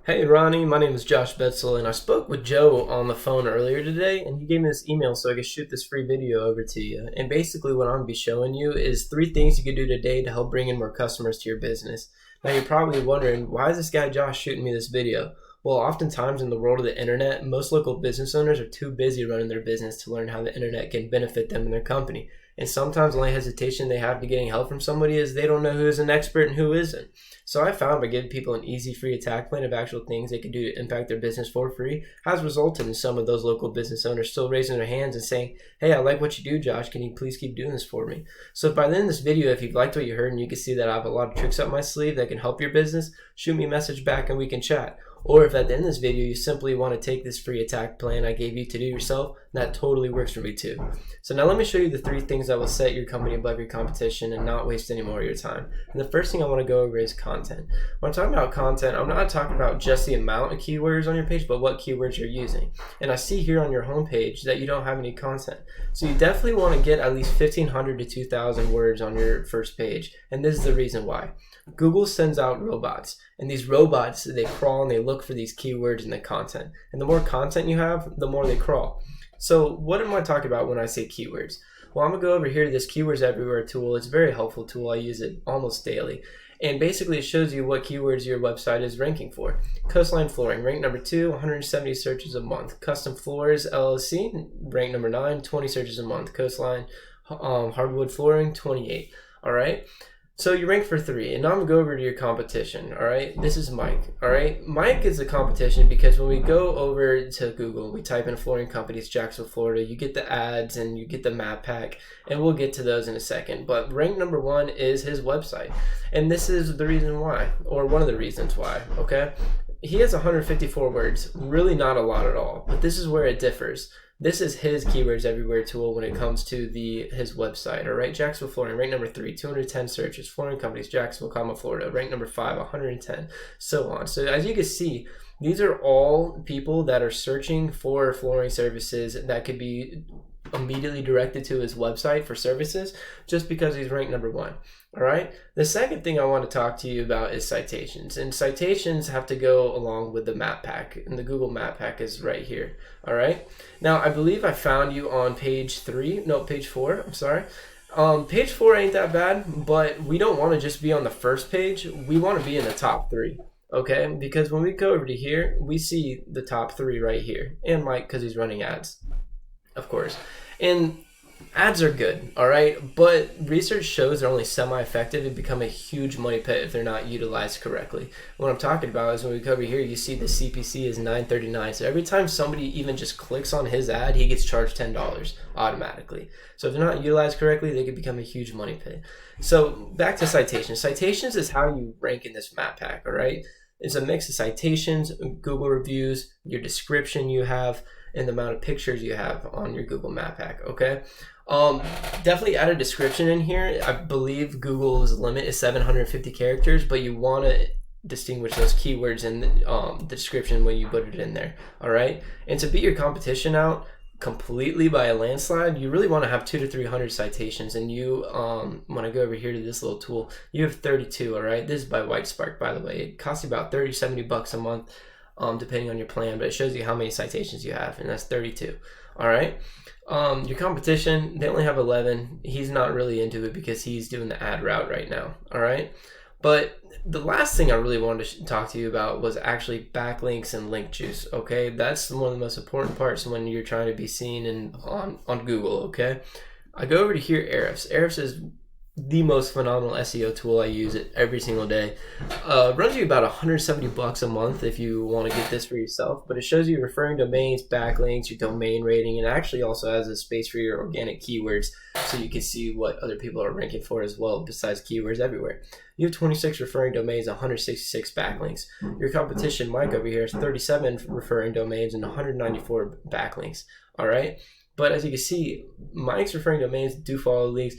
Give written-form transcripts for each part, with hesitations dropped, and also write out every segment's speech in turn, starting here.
Hey Ronnie, my name is Josh Betzel, and I spoke with Joe on the phone earlier today, and he gave me this email so I could shoot this free video over to you. And basically, what I'm going to be showing you is 3 things you can do today to help bring in more customers to your business. Now, you're probably wondering, why is this guy Josh shooting me this video? Well, oftentimes in the world of the internet, most local business owners are too busy running their business to learn how the internet can benefit them and their company. And sometimes the only hesitation they have to getting help from somebody is they don't know who is an expert and who isn't. So I found by giving people an easy free attack plan of actual things they can do to impact their business for free has resulted in some of those local business owners still raising their hands and saying, hey, I like what you do, Josh. Can you please keep doing this for me? So by the end of this video, if you've liked what you heard and you can see that I have a lot of tricks up my sleeve that can help your business, shoot me a message back and we can chat. Or if at the end of this video you simply want to take this free attack plan I gave you to do yourself, that totally works for me too. So now let me show you the 3 things that will set your company above your competition and not waste any more of your time. And the first thing I want to go over is content. When I'm talking about content, I'm not talking about just the amount of keywords on your page, but what keywords you're using. And I see here on your homepage that you don't have any content. So you definitely want to get at least 1,500 to 2,000 words on your first page. And this is the reason why. Google sends out robots, and these robots, they crawl and they look for these keywords in the content. And the more content you have, the more they crawl. So what am I talking about when I say keywords? Well, I'm going to go over here to this Keywords Everywhere tool. It's a very helpful tool. I use it almost daily. And basically it shows you what keywords your website is ranking for. Coastline flooring, ranked number 2, 170 searches a month. Custom floors LLC, ranked number 9, 20 searches a month. Coastline hardwood flooring, 28. All right. So you rank for 3, and now I'm going to go over to your competition, all right? This is Mike, all right? Mike is the competition because when we go over to Google, we type in flooring companies, Jacksonville, Florida, you get the ads and you get the map pack, and we'll get to those in a second. But rank number 1 is his website, and this is the reason why, or one of the reasons why, okay? He has 154 words, really not a lot at all, but this is where it differs. This is his Keywords Everywhere tool when it comes to his website, all right? Jacksonville, Florida, ranked number 3, 210 searches. Flooring companies, Jacksonville, Florida, ranked number 5, 110, so on. So as you can see, these are all people that are searching for flooring services that could be immediately directed to his website for services just because he's ranked number 1. All right. The second thing I want to talk to you about is citations, and citations have to go along with the map pack, and the Google map pack is right here. All right. Now I believe I found you on page 4. I'm sorry. Page 4 ain't that bad, but we don't want to just be on the first page. We want to be in the top 3. Okay, because when we go over to here, we see the top 3 right here, and Mike because he's running ads, of course, and ads are good, all right, but research shows they're only semi-effective and become a huge money pit if they're not utilized correctly. What I'm talking about is when we come over here, you see the CPC is $9.39. So every time somebody even just clicks on his ad, he gets charged $10 automatically. So if they're not utilized correctly, they could become a huge money pit. So back to citations. Citations is how you rank in this map pack, all right? It's a mix of citations, Google reviews, your description you have, and the amount of pictures you have on your Google map pack, okay? Definitely add a description in here. I believe Google's limit is 750 characters, but you want to distinguish those keywords in the description when you put it in there, all right? And to beat your competition out completely by a landslide, you really want to have 200 to 300 citations, and you when I go over here to this little tool, you have 32, all right? This is by Whitespark, by the way. It costs you about $30-$70 a month, depending on your plan, but it shows you how many citations you have, and that's 32, all right? Your competition, they only have 11. He's not really into it because he's doing the ad route right now, all right? But the last thing I really wanted to talk to you about was actually backlinks and link juice, okay? That's one of the most important parts when you're trying to be seen on Google, okay? I go over to here, Ahrefs. Ahrefs is the most phenomenal SEO tool. I use it every single day. Runs you about $170 a month if you want to get this for yourself, but it shows you referring domains, backlinks, your domain rating, and actually also has a space for your organic keywords so you can see what other people are ranking for as well besides Keywords Everywhere. You have 26 referring domains, 166 backlinks. Your competition, Mike over here, has 37 referring domains and 194 backlinks, all right? But as you can see, Mike's referring domains do follow links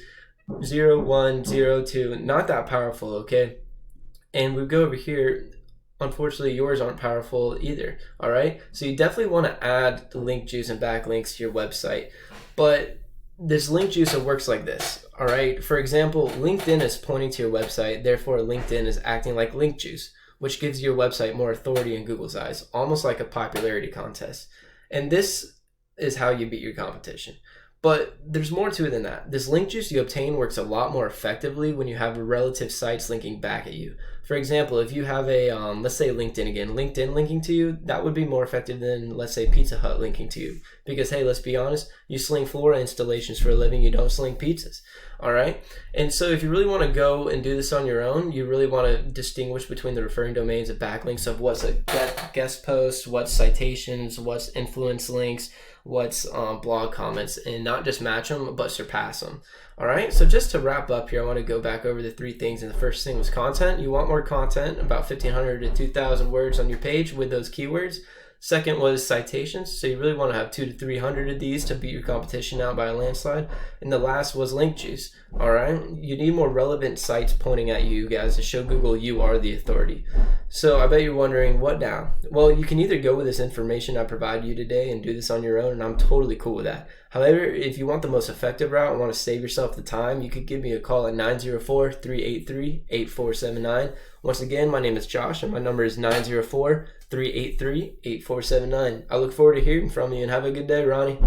0, 1, 0, 2, not that powerful, okay? And we go over here, unfortunately yours aren't powerful either, all right? So you definitely want to add the link juice and backlinks to your website, but this link juice, it works like this, all right? For example, LinkedIn is pointing to your website, therefore LinkedIn is acting like link juice. which gives your website more authority in Google's eyes, almost like a popularity contest. And this is how you beat your competition. But there's more to it than that. This link juice you obtain works a lot more effectively when you have relative sites linking back at you. For example, if you have a, let's say LinkedIn again, LinkedIn linking to you, that would be more effective than, let's say, Pizza Hut linking to you. Because, hey, let's be honest, you sling floor installations for a living, you don't sling pizzas. All right? And so if you really want to go and do this on your own, you really want to distinguish between the referring domains and backlinks of what's a guest post, what's citations, what's influence links, what's blog comments, and not just match them, but surpass them. All right, so just to wrap up here, I want to go back over the 3 things. And the first thing was content. You want more content, about 1,500 to 2,000 words on your page with those keywords. Second was citations. So you really want to have 200 to 300 of these to beat your competition out by a landslide. And the last was link juice. All right, you need more relevant sites pointing at you guys to show Google you are the authority. So I bet you're wondering, what now? Well, you can either go with this information I provided you today and do this on your own, and I'm totally cool with that. However, if you want the most effective route and want to save yourself the time, you could give me a call at 904-383-8479. Once again, my name is Josh, and my number is 904-383-8479. I look forward to hearing from you, and have a good day, Ronnie.